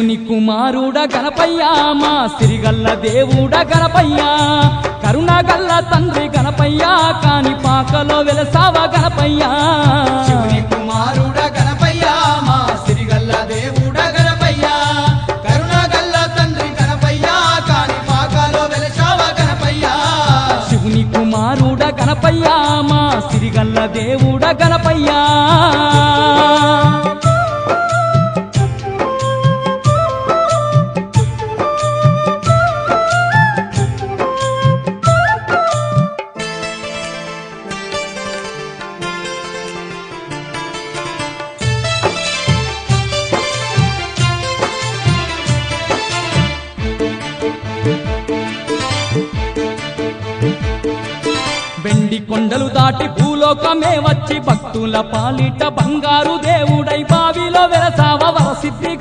శివుని కుమారుడ గణపయ్య మా సిరిగల్ల దేవుడ గణపయ్య కరుణగల్ల తండ్రి గణపయ్య కాని పాకలో వెలసావ గణపయ్య శివుని కుమారుడ గణపయ్య మా సిరిగల్ల దేవుడ గణపయ్య కరుణగల్ల తండ్రి గణపయ్య కాని పాకలో వెలసావ గణపయ్య శివుని కుమారుడ గణపయ్య మా సిరిగల్ల దేవుడ గణపయ్య వెండి కొండలు దాటి భూలోకమే వచ్చి భక్తుల పాలిట బంగారు దేవుడై బావిలో వెలసావ వరసిద్ధి